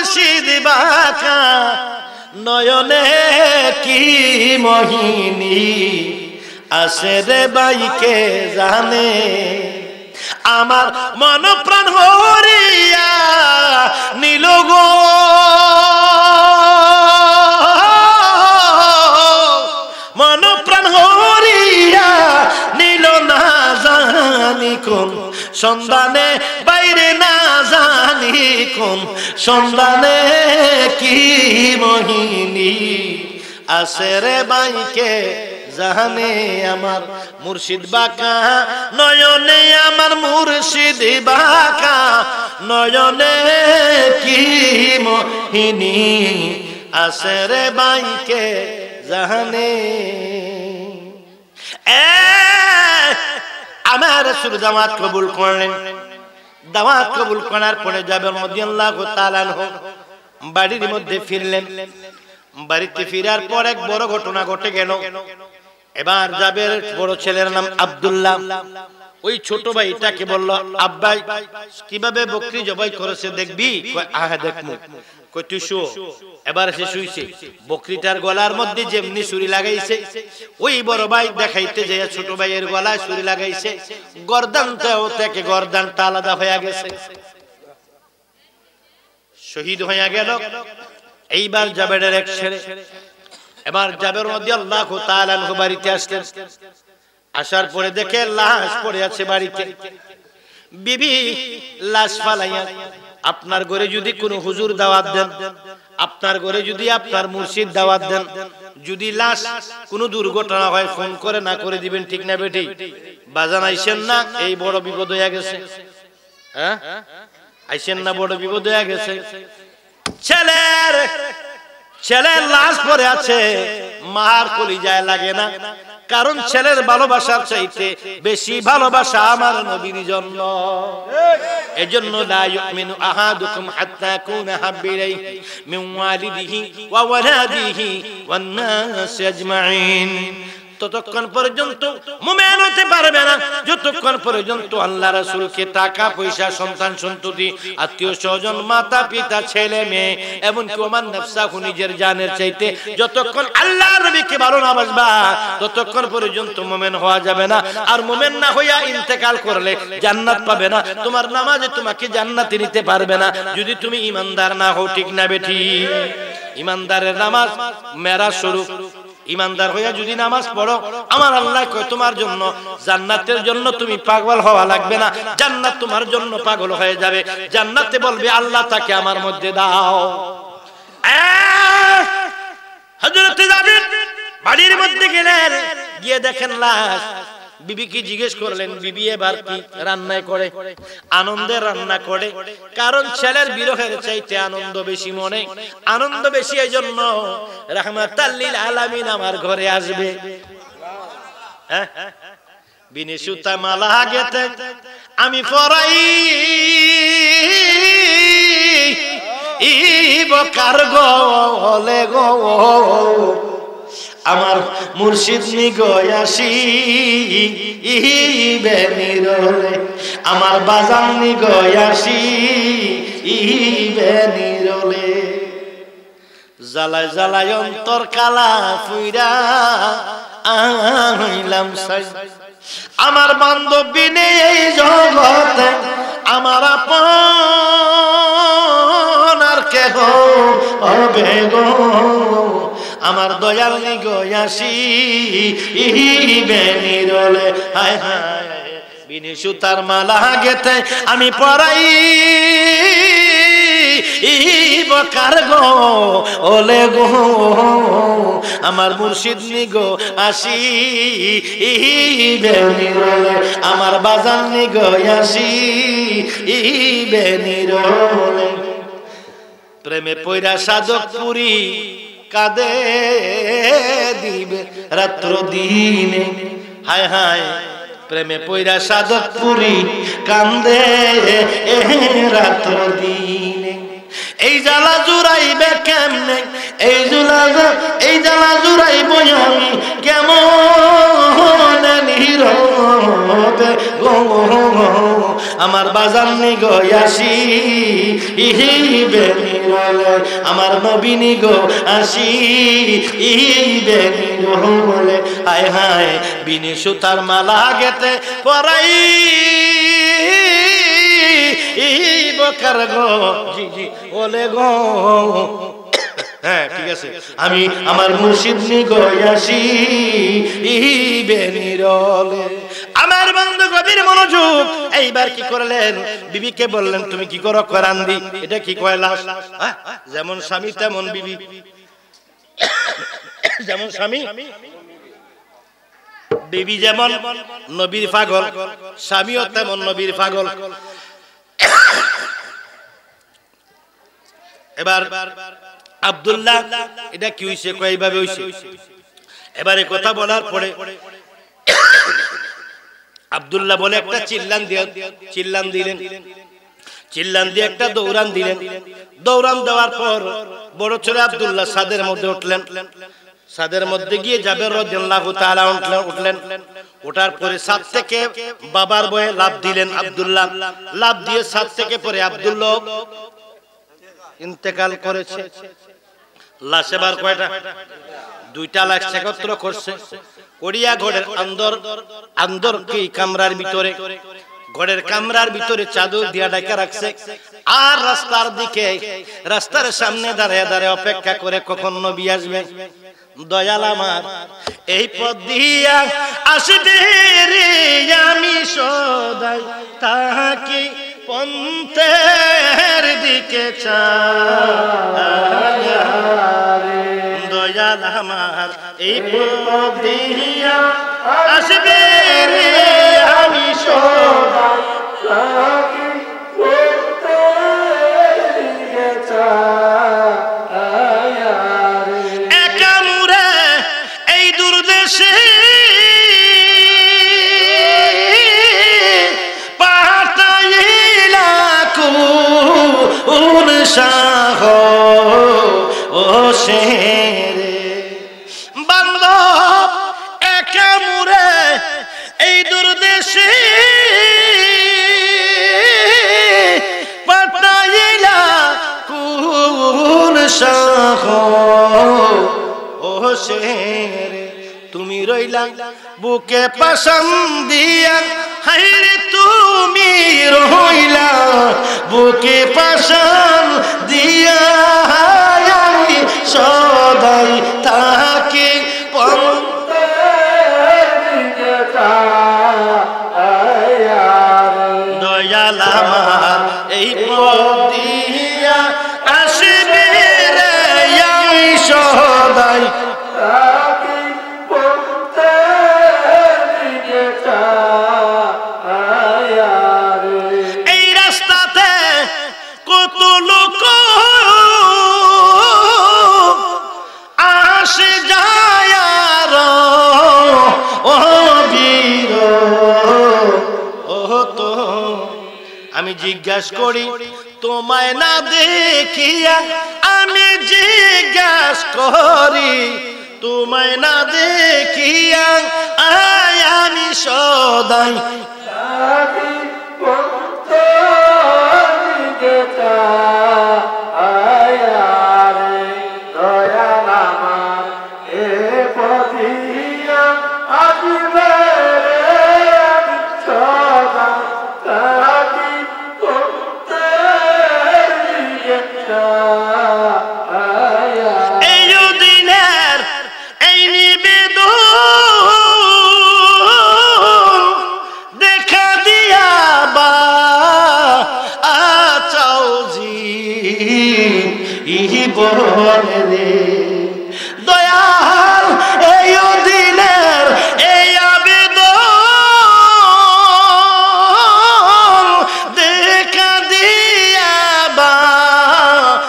মুর্শিদ বাঁকা নয়নে কি মোহিনী আসে রে বাইকে জানে আমার মন প্রাণ হরিয়া নীল গো মন প্রাণ হরিয়া নীল না জানি কোন সন্ধানে বাইরে না জানি কোন সন্ধানে কি মোহিনী আসে রে বাইকে জানে আমার মুর্শিদ বাঁকা নয়নে আমার মুর্শিদ বাঁকা নয়নে কি মোহিনী আসে রে বাইকে জানে আমার রাসূল দাওয়াত কবুল করলেন দাওয়াত কবুল করার পরে জাবের রাদিয়াল্লাহু তাআলা বাড়ির মধ্যে ফিরলেন বাড়িতে ফেরার পর এক বড় ঘটনা ঘটে গেল এবার জাবের বড় ছেলের নাম আব্দুল্লাহ ওই ছোট ভাইটাকে বলল আব্বা কিভাবে বকরি জবাই করেছে দেখবি কয় আহা দেখমু কই তুই শো এবার সে শুইছে বকরিটার গলার মধ্যে যেমনি ছুরি লাগাইছে ওই বড় ভাই দেখাইতে যায় ছোট ভাইয়ের গলায় ছুরি লাগাইছে গর্দানটাও থেকে গর্দানটা আলাদা হয়ে গেছে শহীদ হয়ে গেল এইবার জাবেরের এক ছেলে এবার জাবের রাদিয়াল্লাহু তাআলা আনহু বাড়িতে আসলেন আসার পরে দেখে লাশ পড়ে আছে বাড়িতে বিবি লাশ ফালাইয়া আপনার ঘরে যদি কোনো হুজুর দাওয়াত দেন আপনার ঘরে যদি আপনার মুর্শিদ দাওয়াত দেন যদি লাশ কোনো দুর্ঘটনা হয় ফোন করে না করে দিবেন ঠিক না বেটি বাজান আইছেন না এই বড় বিপদ হয়ে গেছে হ্যাঁ আইছেন না বড় বিপদ হয়ে গেছে ছেলের লাশ পড়ে আছে মার কলিজায় লাগে না কারণ ছেলের ভালোবাসার চাইতে বেশি ভালোবাসা আমার নবীর জন্য এজন্য লা ইউমিনু আহাদুকুম হাত্তা কুনা হাব্বা ইলাইহি মিন ওয়ালিদিহি ওয়া ওয়ালাদিহি ওয়ান নাস আজমাইন ততক্ষণ পর্যন্ত মুমিন হতে পারবে না যতক্ষণ পর্যন্ত আল্লাহ রাসূলকে টাকা পয়সা সন্তান সন্ততি আত্মীয় স্বজন মাতা পিতা ছেলে মেয়ে এমনকি ওমান নফসাহু নিজের জানের চাইতে যতক্ষণ আল্লাহর নবীকে ভালো না বাসবা ততক্ষণ পর্যন্ত মুমিন হওয়া যাবে না আর মুমিন না হইয়া ইন্তেকাল করলে জান্নাত পাবে না তোমার নামাজে তোমাকে জান্নাতে নিতে পারবে না যদি তুমি ঈমানদার না হও ঠিক না বেটি ঈমানদারের নামাজ মেরাজ স্বরূপ ইমানদার হইয়া যদি নামাজ পড়ো আমার আল্লাহ কয় তোমার জন্য জান্নাতের জন্য তুমি পাগল হওয়া লাগবে না জান্নাত তোমার জন্য পাগল হয়ে যাবে জান্নাতে বলবে আল্লাহ তাকে আমার মধ্যে দাও হযরত জাবের বাড়ির মধ্যে গেলেন গিয়ে দেখেন লাশ বিবিকে জিজ্ঞেস করলেন বিবি এবার কি রান্না করে আনন্দে রান্না করে কারণ ছেলের বিরহের চাইতে আনন্দ বেশি মনে আনন্দ বেশি এইজন্য রাহমাতাল লিল আলামিন আমার ঘরে আসবে হ্যাঁ বিনি সুতা মালা গেতে আমি পরাই বকার গলে গো আমার মুর্শিদ নিগয়াসি বেনিরলে আমার বাজান নিগয়াসি বেনিরলে জ্বালায় জ্বালায় অন্তর কালা ফুইরা আইলাম সাই আমার বান্ধবী নেই এই জগতে আমার আপন আর কেহ হবে গো আমার দয়াল নিগয়াসি বেনিরলে হায় হায় বিনি সুতার মালা গেতে আমি পরাই বকার গো ওলে গো আমার মুর্শিদ নিগো আসি বেনিরলে আমার বাজান নিগয়াসি বেনিরলে প্রেমে পয়রা সাধক পুরি কাদে দিবে রাত্র দিনে হায় হায় প্রেমে পয়রা সাধক পুরি কান্দে রাত্র দিনে এই জ্বালা জুড়াইবে কেমনে এই জ্বালা জুড়াইব আমি কেমন নীরবে গো আমার বাজান নিগো আসি ইহিবে নিরলে আমার নবী নিগো আসি ইহিবে নিরলে হায় হায় বিনি সুতার মালা গেতে পরাই বকার গো জি জি ওলে গো হ্যাঁ ঠিক আছে আমি আমার মুর্শিদ নিগো আসি ইহিবে নিরলে আমার বন্ধু গভীর মনোযোগ এইবার কি করলেন বিবিকে বললেন তুমি কি করো কোরআন দি এটা কি কয় লাশ যেমন স্বামী তেমন বিবি যেমন স্বামী বিবি যেমন নবীর পাগল স্বামীও তেমন নবীর পাগল এবার আব্দুল্লাহ এটা কি হইছে কয়ভাবে হইছে এবারে কথা বলার পরে আব্দুল্লাহ বলে একটা চিল্লান দিলেন চিল্লান দিয়ে একটা দৌড়ান দিলেন দৌড়ান দেওয়ার পর বড় ছেলে আব্দুল্লাহ ছাদের মধ্যে উঠলেন ছাদের মধ্যে গিয়ে জাবের রাদিয়াল্লাহু তাআলা উঠলেন ওঠার পরে ছাদ থেকে বাবার বয়ে লাফ দিলেন আব্দুল্লাহ লাফ দিয়ে ছাদ থেকে পরে আব্দুল্লাহ ইন্তেকাল করেছে লাশ এবার কয়টা দুইটা লাশ একত্র করছে করিয়া ঘরের আন্দর কি কামরার ভিতরে ঘরের কামরার ভিতরে চাদর দিয়া ঢাকা রাখছে আর রাস্তার সামনে দাঁড়িয়ে দাঁড়িয়ে অপেক্ষা করে কখন নবী আসবে দয়াল আমার এই পথ দিয়া আসবে রে আমি সদাই তাহাকে পন্থের দিকে চাই দয়াল আমার এই পথ দিয়া আসবে রে আমি সদাই তাহাকে পন্থের দিকে চাই একা মুরে এই দুর্দেশে শাহ ও শেরে বান্ধব একা মুরে এই দুর্দেশে পাঠাইলা কোন শাহ ও শেরে তুমি রইলা বুকে পাশান দিয়া হাইরে তুমি রইলা বুকে পাশান দিয়া আমি সদাই তাকে দয়াল আমার এই পথ দিয়া আসবে রে আমি সদাই আমি জিজ্ঞাসা করি তোমায় না দেখিয়া আমি জিজ্ঞাসা করি তোমায় না দেখিয়া আমি সদাই দয়াল এই দিনের এই আবেদন দেখা দিয়া বাঁচাও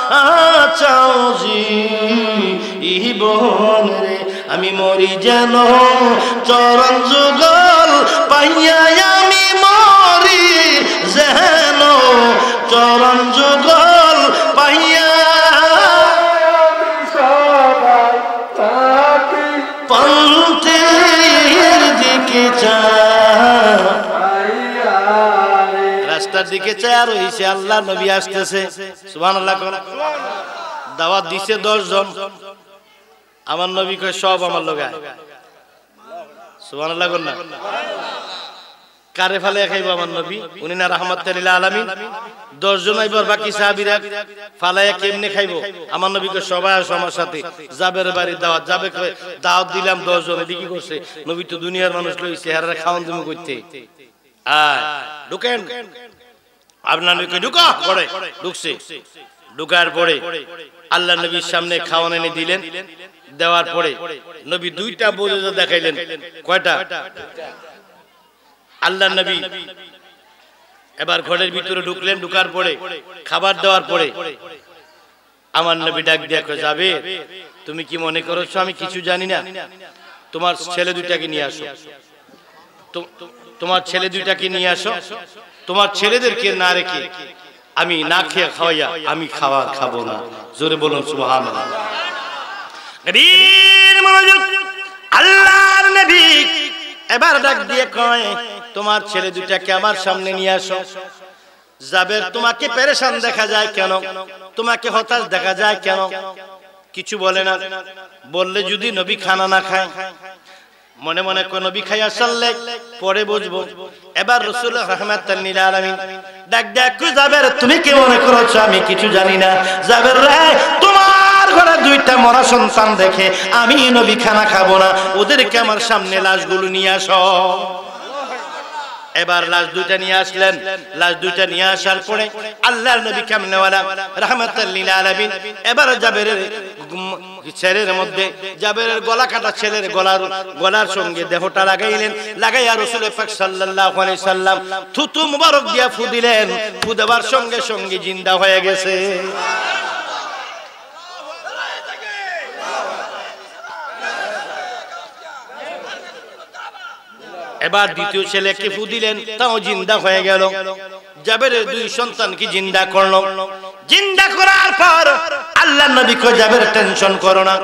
জীবন রে আমি মরি যেন চরণ যুগল পাইয়া আমি মরি যেন চরণ যুগল পাইয়া দিকে চায় রইছে আল্লাহ নবী আসতেছে সুবহানাল্লাহ দাওয়াত দিছে 10 জন আমার নবী কয় সব আমার লগে সুবহানাল্লাহ না কারে ফালে খাইবো আমার নবী উনি না রাহমাতুল লিল আলামিন 10 জন আইবার বাকি সাহাবীরা ফালায়া কেমনে খাইবো আমার নবী কয় সবাই আসো আমার সাথে জাবের বাড়ি দাওয়াত যাবে কয় দাওয়াত দিলাম 10 জন এদিকে কি করছে নবী তো দুনিয়ার মানুষ লইছে হারারে খাওয়ান তুমি কইতে আয় ঢুকেন আপনার নবী কয় ঢুকা পড়ে ঢুকছে ঢুকার পরে আল্লাহ নবীর সামনে খাওয়ান এনে দিলেন দেওয়ার পরে নবী দুইটা বোঝা দেখাইলেন কয়টা আল্লাহ নবী এবার ঘরের ভিতরে ঢুকলেন ঢুকার পরে খাবার দেওয়ার পরে আমার নবী ডাক দিয়া কয় যাবে তুমি কি মনে করছো আমি কিছু জানি না তোমার ছেলে দুইটাকে নিয়ে আসো তোমার ছেলে দুইটাকে নিয়ে আসো তোমার ছেলেদেরকে না রেখে আমি না খেয়ে খাওয়াইয়া আমি খাবার খাবো না জোরে বলুন সুবহানাল্লাহ আল্লাহর নবী এবার ডাক দিয়ে কয় তোমার ছেলে দুইটাকে আমার সামনে নিয়ে আসো জাবের তোমাকে পেরেশান দেখা যায় কেন তোমাকে হতাশ দেখা যায় কেন কিছু বলে না বললে যদি নবী খানা না খায় মনে মনে কোন নবী খাইয়া চললে পরে বুঝবো এবার রাসূল রাহমাতুল লিল আলামিন ডাক ডাক জাবের তুমি কি মনে করছো আমি কিছু জানি না জাবের রে তোমার ঘরে দুইটা মরা সন্তান দেখে আমি নবী খানা খাবো না ওদেরকে আমার সামনে লাশগুলো নিয়ে আসো এবার লাশ দুইটা নিয়ে আসলেন লাশ দুইটা নিয়ে আসার পরে আল্লাহর নবী কামনেওয়ালা রাহমাতুল লিল আলামিন এবার জাবেরের ছেলের মধ্যে জাবেরের গলা কাটা ছেলের গলার সঙ্গে দেহটা লাগাইলেন লাগাইয়া রাসূল পাক সাল্লাল্লাহু আলাইহি সাল্লাম থুতু মুবারক দিয়া ফু দিলেন ফু দেওয়ার সঙ্গে সঙ্গে জিন্দা হয়ে গেছে এবার দ্বিতীয় ছেলেকে ফু দিলেন তাও জিন্দা হয়ে গেল জাবেরের দুই সন্তানকে জিন্দা করলো জিন্দা করার পর আল্লাহর নবী কয় জাবের টেনশন করো না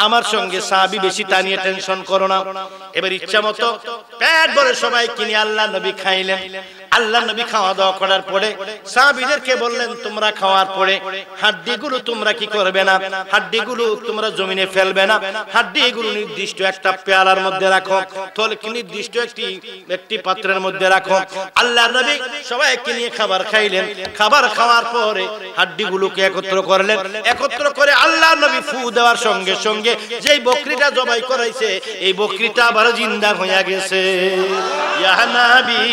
আমার সঙ্গে সাহাবী বেশি টানিয়ে টেনশন করো না এবার ইচ্ছামতো পেট ভরে সবাই কিনে আল্লাহর নবী খাইলেন আল্লাহর নবী খাওয়া দাওয়া করার পরে সাহাবীদেরকে বললেন তোমরা খাওয়ার পরে হাড্ডিগুলো তোমরা কি করবে না হাড্ডিগুলো তোমরা জমিনে ফেলবে না হাড্ডিগুলো নির্দিষ্ট একটা পেয়ালার মধ্যে রাখো তাহলে কি নির্দিষ্ট একটি পাত্রের মধ্যে রাখো আল্লাহর নবী সবাইকে নিয়ে খাবার খাইলেন খাবার খাওয়ার পরে হাড্ডিগুলোকে একত্র করলেন একত্র করে আল্লাহর নবী ফু দেওয়ার সঙ্গে সঙ্গে যেই বকরিটা জবাই করাইছে এই বকরিটা আবার জিন্দা হয়ে গেছে ইয়া নবী